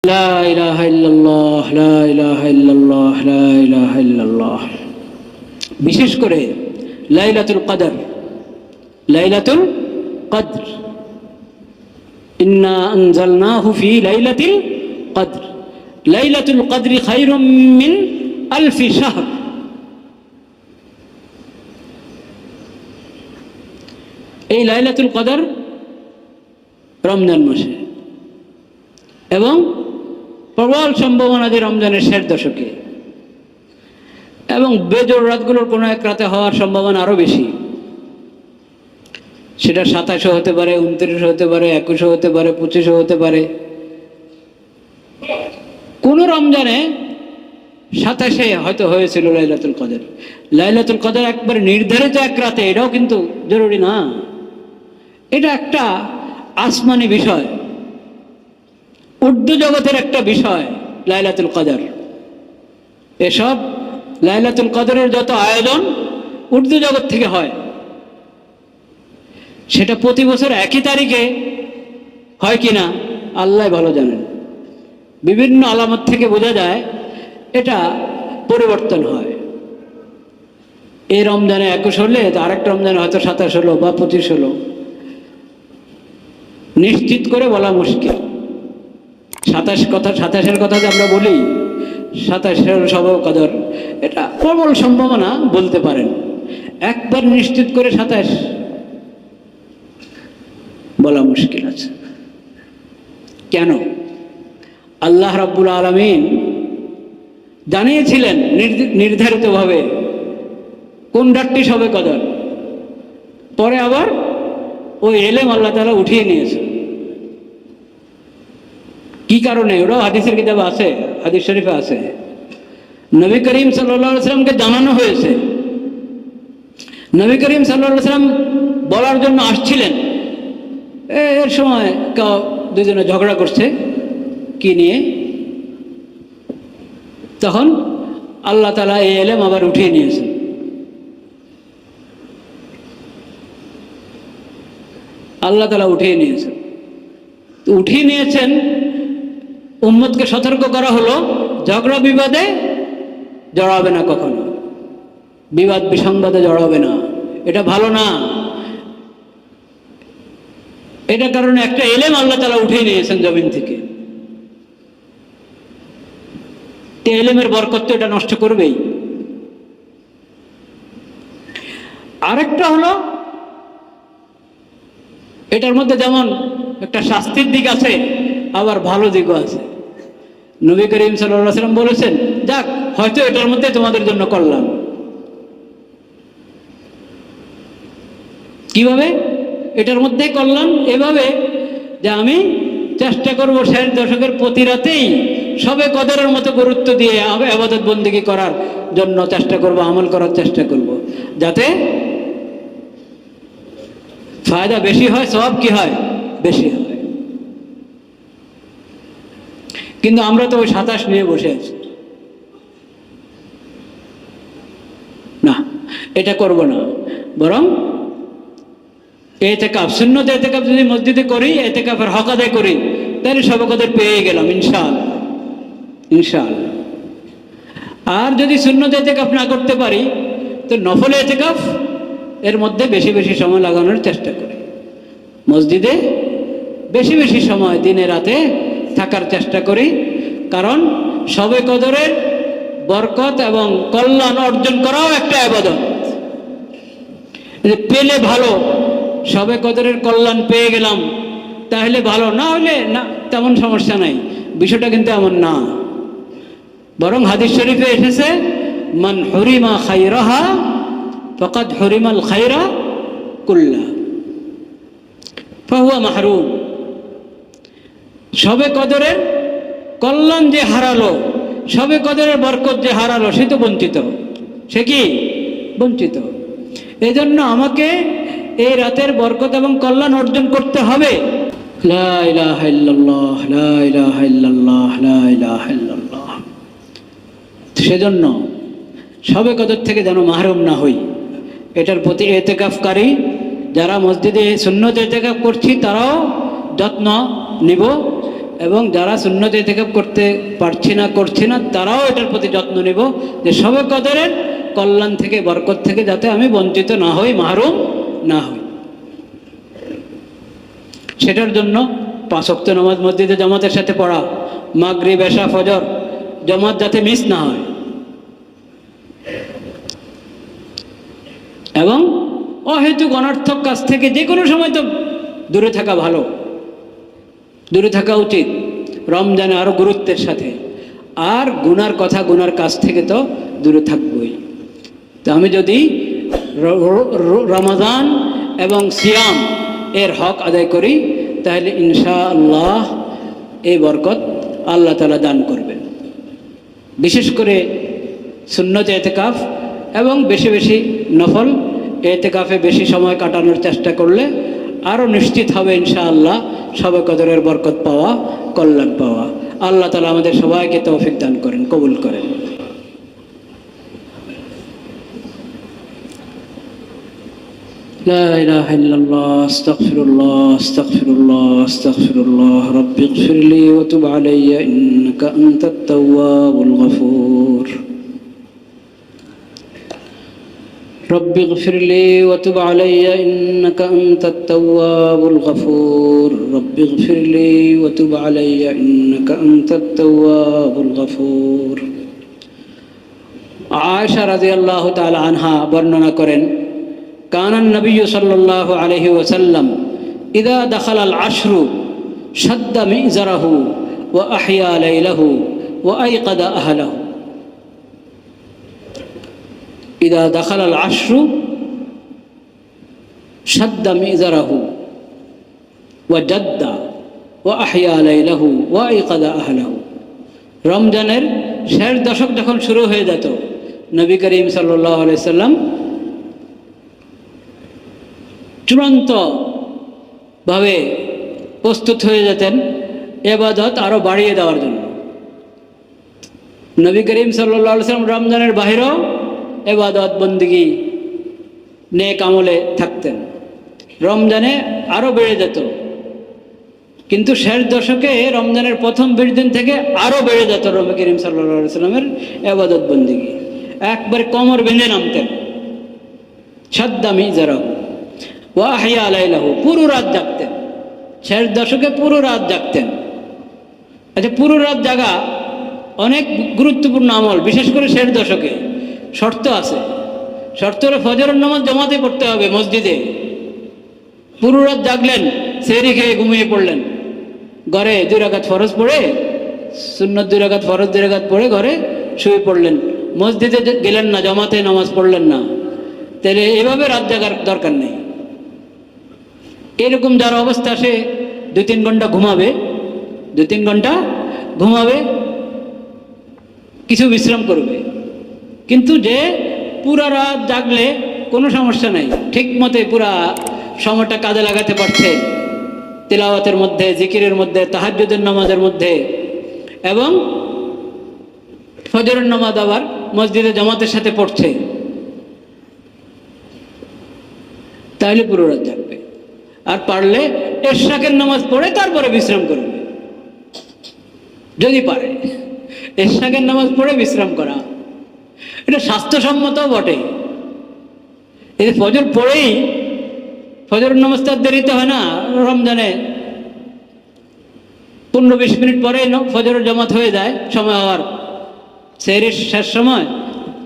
লা ইলাহা ইল্লাল্লাহ, লা ইলাহা ইল্লাল্লাহ, লা ইলাহা ইল্লাল্লাহ। বিশেষ করে লাইলাতুল কদর, লাইলাতুল কদর, ইন্না আনজালনাহু ফি লাইলাতিল কদর, লাইলাতুল কদরি খায়রুম মিন আলফি শাহর। এই লাইলাতুল কদর রমজান মাসে এবং প্রবল সম্ভাবনা যে রমজানের শেষ দশকে এবং বেজোড় রাতগুলোর কোনো এক রাতে হওয়ার সম্ভাবনা আরও বেশি। সেটা 27 হতে পারে, 29 হতে পারে, 21 হতে পারে, 25 হতে পারে। কোনো রমজানে 27-এ হয়তো হয়েছিল লাইলাতুল কদর। লাইলাতুল কদর একবারে নির্ধারিত এক রাতে, এটাও কিন্তু জরুরি না। এটা একটা আসমানি বিষয়, উর্দু জগতের একটা বিষয় লাইলাতুল কদর। এসব লাইলাতুল কদরের যত আয়োজন উর্দু জগৎ থেকে হয়, সেটা প্রতি বছর একই তারিখে হয় কিনা আল্লাহ ভালো জানেন। বিভিন্ন আলামত থেকে বোঝা যায় এটা পরিবর্তন হয়। এই রমজানে 21 হলে আরেকটা রমজানে হয়তো 27 হলো বা 25 হলো, নিশ্চিত করে বলা মুশকিল। 27-এর কথা যে আমরা বলি, 27-এর শবে কদর, এটা প্রবল সম্ভাবনা বলতে পারেন। একবার নিশ্চিত করে 27 বলা মুশকিল আছে। কেন? আল্লাহ রাব্বুল আলামিন জানিয়েছিলেন নির্ধারিতভাবে কোন রাতটি শবে কদর। পরে আবার ওই এলেম আল্লাহ তাআলা উঠিয়ে নিয়েছে। কি কারণে? ওরাও হাদিসের কিতাবে আছে, হাদিস শরীফে আছে। নবী করিম সাল্লাল্লাহু আলাইহি সাল্লামকে জানানো হয়েছে। নবী করিম সাল্লাল্লাহু আলাইহি সাল্লাম বলার জন্য আসছিলেন। এর সময় দুজনে ঝগড়া করছে কি নিয়ে, তখন আল্লাহ তাআলা এই এলেম আবার উঠিয়ে নিয়েছেন। আল্লাহ তাআলা উঠিয়ে নিয়েছেন। উঠিয়ে নিয়েছেন, উম্মতকে সতর্ক করা হলো ঝগড়া বিবাদে জড়াবে না, কখনো বিবাদ বিসংবাদে জড়াবে না, এটা ভালো না। এটা কারণে একটা এলেম আল্লাহ তাআলা উঠিয়ে নিয়েছেন জমিন থেকে। এলেমের বরকত তো এটা নষ্ট করবেই। আরেকটা হলো, এটার মধ্যে যেমন একটা শাস্তির দিক আছে, আবার ভালো দিকও আছে। নবী করিম সাল্লাল্লাহু আলাইহি ওয়াসাল্লাম বলেছেন, যাক হয়তো এটার মধ্যে তোমাদের জন্য করলাম। কিভাবে? এটার মধ্যে করলাম এভাবে যে আমি চেষ্টা করব শেষ দশকের প্রতি রাতেই শবে কদরের মতো গুরুত্ব দিয়ে ইবাদত বন্দেগী করার জন্য চেষ্টা করব, আমল করার চেষ্টা করব, যাতে ফায়দা বেশি হয়, সওয়াব কি হয়? বেশি হয়। কিন্তু আমরা তো ওই 27 নিয়ে বসে আছি। না, এটা করব না। বরং ইতিকাফ, সুন্নত ইতিকাফ যদি মসজিদে করি, ইতিকাফের হক আদায় করি, তাহলে শবে কদর পেয়ে গেলাম ইনশাআল্লাহ, ইনশাআল্লাহ। আর যদি সুন্নত ইতিকাফ না করতে পারি, তো নফল ইতিকাফ এর মধ্যে বেশি বেশি সময় লাগানোর চেষ্টা করি। মসজিদে বেশি বেশি সময় দিনে রাতে থাকার চেষ্টা করি। কারণ শবে কদরের বরকত এবং কল্যাণ অর্জন করাও একটা ইবাদত। পেলে ভালো, শবে কদরের কল্যাণ পেয়ে গেলাম তাহলে ভালো, না হলে না, তেমন সমস্যা নাই। বিষয়টা কিন্তু এমন না। বরং হাদিস শরীফে এসেছে, মান হুরিমা খায়রাহা ফাকাদ হুরিমাল খায়রা কুল্লা ফাহুয়া মাহরুম। শবে কদরের কল্যাণ যে হারালো, শবে কদরের বরকত যে হারালো, সে তো বঞ্চিত। সে কি? বঞ্চিত। এজন্য আমাকে এই রাতের বরকত এবং কল্যাণ অর্জন করতে হবে। লা ইলাহা ইল্লাল্লাহ, লা ইলাহা ইল্লাল্লাহ, লা ইলাহা ইল্লাল্লাহ। সেজন্য শবে কদর থেকে যেন মাহরুম না হই। এটার প্রতি ইতিকাফকারী যারা মসজিদে সুন্নত ইতিকাফ করছি, তারাও যত্ন নিব এবং যারা সুন্নত ইতিকাফ করতে করছি না তারাও এটার প্রতি যত্ন নেব যে শবে কদরের কল্যাণ থেকে, বরকত থেকে যাতে আমি বঞ্চিত না হই, মাহরুম না হই। সেটার জন্য 5 ওয়াক্ত নামাজ মসজিদে জামাতের সাথে পড়া, মাগরিব, এশা, ফজর জামাত যাতে মিস না হয়, এবং অহেতুক অনর্থক কাজ থেকে যে কোনো সময় তো দূরে থাকা ভালো, দূরে থাকা উচিত, রমজানে আরো গুরুত্বের সাথে। আর গুনার কথা, গুনার কাজ থেকে তো দূরে থাকবই। তো আমি যদি রমাদান এবং সিয়াম এর হক আদায় করি তাহলে ইনশাআল্লাহ এই বরকত আল্লাহ তাআলা দান করবেন। বিশেষ করে সুন্নত ইতিকাফ এবং বেশি বেশি নফল ইতিকাফে বেশি সময় কাটানোর চেষ্টা করলে আরও নিশ্চিত হবে ইনশাআল্লাহ শবে কদরের বরকত পাওয়া, কল্যাণ পাওয়া। আল্লাহ তাআলা আমাদের সবাইকে তৌফিক দান করেন, কবুল করেন। لا إله إلا الله استغفر الله استغفر الله استغفر الله رب اغفر لي وتب علي إنك أنت التواب الغفور رب اغفر لي وتب علي إنك أنت التواب الغفور رب اغفر لي وتب علي إنك أنت التواب الغفور عائشة رضي الله تعالى عنها বর্ণনা করেন كان النبي صلى الله عليه وسلم إذا دخل العشر شد مئزره وأحيا ليله وأيقظ أهله إذا دخل العشر شد مئزره وجد وأحيا ليله وأيقظ أهله রমজানের শেষ দশক যখন শুরু হয়ে যেত নবী করিম সাল্লাল্লাহু আলাইহি সাল্লাম চূড়ান্ত ভাবে প্রস্তুত হয়ে যেতেন ইবাদত আরো বাড়িয়ে দেওয়ার জন্য। নবী করিম সাল্লাল্লাহু আলাইহি সাল্লাম রমজানের বাইরেও ইবাদত বন্দেগী নেক আমলে থাকতেন, রমজানে আরো বেড়ে যেত। কিন্তু শেষ দশকে রমজানের প্রথম 20 দিন থেকে আরো বেড়ে যেত নবী করিম সাল্লাল্লাহু আলাইহি সাল্লামের ইবাদত বন্দেগী। একবার কোমর বেঁধে নামতেন, সাদ্দা মিজারাহু ওয়া আহইয়া লাইলাহু, পুরো রাত জাগতেন। শেষ দশকে পুরো রাত জাগতেন। আচ্ছা, পুরো রাত জাগা অনেক গুরুত্বপূর্ণ আমল, বিশেষ করে শেষ দশকে। শর্ত আছে, শর্ত হলে ফজরের নামাজ জামাতে পড়তে হবে মসজিদে। পুরো রাত জাগলেন, সেহরি খেয়ে ঘুমিয়ে পড়লেন, ঘরে 2 রাকাত ফরজ পড়ে, সুন্নত 2 রাকাত, ফরজ 2 রাকাত পড়ে ঘরে শুয়ে পড়লেন, মসজিদে গেলেন না, জামাতে নামাজ পড়লেন না। তাহলে এভাবে রাত জাগার দরকার নেই। এরকম যার অবস্থা, সে 2-3 ঘন্টা ঘুমাবে, 2-3 ঘন্টা ঘুমাবে, কিছু বিশ্রাম করবে। কিন্তু যে পুরা রাত জাগলে কোনো সমস্যা নাই, ঠিক মতো পুরা সময়টা কাজে লাগাতে পারছে, তিলাওয়াতের মধ্যে, জিকিরের মধ্যে, তাহাজ্জুদের নামাজের মধ্যে, এবং ফজরের নামাজ আবার মসজিদে জামাতের সাথে পড়ছে, তাহলে পুরো রাত জাগবে। আর পারলে এশরাকের নামাজ পড়ে তারপরে বিশ্রাম করবে, যদি পারে। এশরাকের নামাজ পড়ে বিশ্রাম করা এটা স্বাস্থ্যসম্মতও বটে। এই ফজর পড়েই, ফজরের নামাজ তো আর দেরিতে হয় না, রমজানে 15-20 মিনিট পরে ফজরের জামাত হয়ে যায়, সময় হওয়ার, সেহরির শেষ সময়,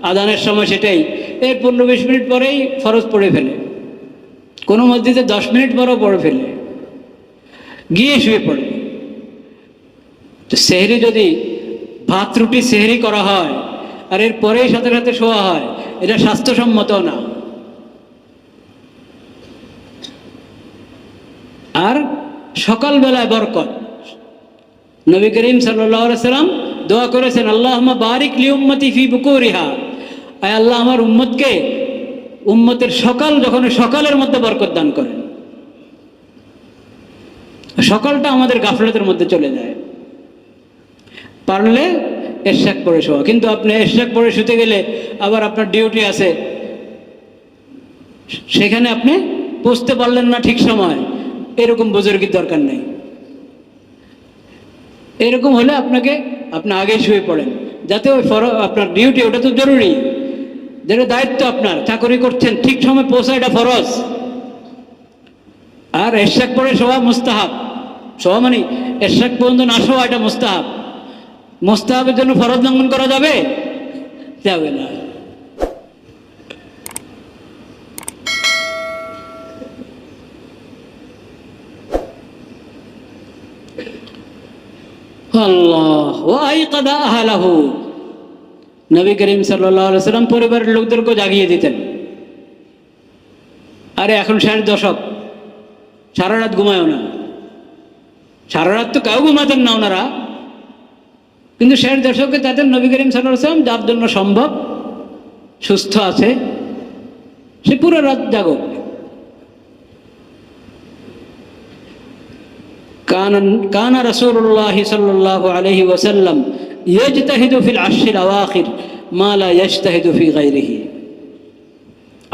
আজানের সময় সেটাই। এই 15-20 মিনিট পরেই ফরজ পড়ে ফেলে, কোনো মসজিদে 10 মিনিট পরেও পড়ে ফেলে, গিয়ে শুয়ে পড়ে। তো সেহরি যদি ভাত রুটি সেহরি করা হয় আর এর পরেই সাথে সাথে শোয়া হয়, এটা স্বাস্থ্যসম্মত না। আর সকালবেলায় বরকত, নবী করিম সাল্লাল্লাহু আলাইহি সাল্লাম দোয়া করেছেন, আল্লাহুম্মা বারিক লি উম্মতি ফি বুকুরিহা, আয় আল্লাহ আমার উম্মতকে, উম্মতের সকাল, যখন সকালের মধ্যে বরকত দান করেন। সকালটা আমাদের গাফলতের মধ্যে চলে যায়। পারলে এশরাক পড়ে শোয়া, কিন্তু আপনি এশরাক পড়ে শুতে গেলে আবার আপনার ডিউটি আছে, সেখানে আপনি পৌঁছতে পারলেন না ঠিক সময়, এরকম বুজুর্গির দরকার নেই। এরকম হলে আপনি আগে শুয়ে পড়েন, যাতে ওই আপনার ডিউটি, ওটা তো জরুরি, যেটা দায়িত্ব, আপনার চাকরি করছেন, ঠিক সময় পৌঁছা, এটা ফরজ। আর এরশাক পরে শোয়া মুস্তাহাব, শোয়া মানে এরশাক পর্যন্ত না শোয়া, এটা মুস্তাহাব। মুস্তাহাবের জন্য ফরজ লঙ্ঘন করা যাবে? যাবে না। আল্লাহ ওয়াইকাদা আহলাহু, নবী করিম সাল্লাল্লাহু আলাইহি সাল্লাম পরিবারের লোকদেরকে জাগিয়ে দিতেন। আরে এখন শেষ দশক, সারা রাত ঘুমায়ও না। সারা রাত তো কেউ ঘুমাতেন না ওনারা, কিন্তু শেষ দশকে তাদের নবী করিম সাল্লাল্লাহু আলাইহি সাল্লাম, যার জন্য সম্ভব, সুস্থ আছে, সে পুরো রাত জাগো। কানা রাসূলুল্লাহ সাল্লাল্লাহু আলাইহি ওয়াসাল্লাম ইয়াজতাহিদু ফিল আশরিল আওয়াখির মা লা ইয়াজতাহিদু ফি গায়রিহি।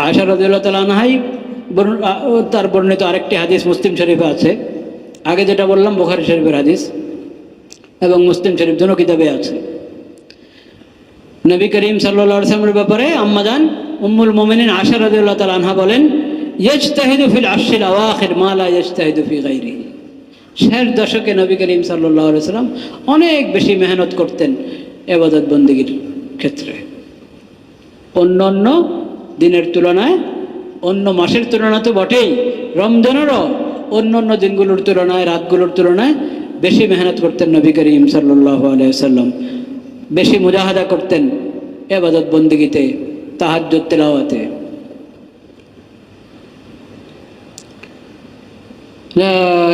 আয়েশা রাদিয়াল্লাহু তাআলা আনহাই তার বর্ণিত আরেকটি হাদিস মুসলিম শরীফে আছে। আগে যেটা বললাম বুখারী শরীফের হাদিস এবং মুসলিম শরীফ দুটো কিতাবে আছে। নবী করিম সাল্লাল্লাহু আলাইহি ওয়াসাল্লামের ব্যাপারে আম্মাজান উম্মুল মুমিনিন আয়েশা রাদিয়াল্লাহু তাআলা আনহা বলেন, ইয়াজতাহিদু ফিল আশরিল আওয়াখির মা লা ইয়াজতাহিদু ফি গায়রিহি। শেষ দশকে নবী করিম সাল্লাল্লাহু আলাইহি ওয়াসাল্লাম অনেক বেশি মেহনত করতেন ইবাদত বন্দেগীর ক্ষেত্রে, অন্য দিনের তুলনায়, অন্য মাসের তুলনায় তো বটেই, রমজানেরও অন্য দিনগুলোর তুলনায়, রাতগুলোর তুলনায় বেশি মেহনত করতেন নবী করিম সাল্লাল্লাহু আলাইহি ওয়াসাল্লাম, বেশি মুজাহাদা করতেন ইবাদত বন্দেগীতে, তাহাজ্জুদ তিলাওয়াতে।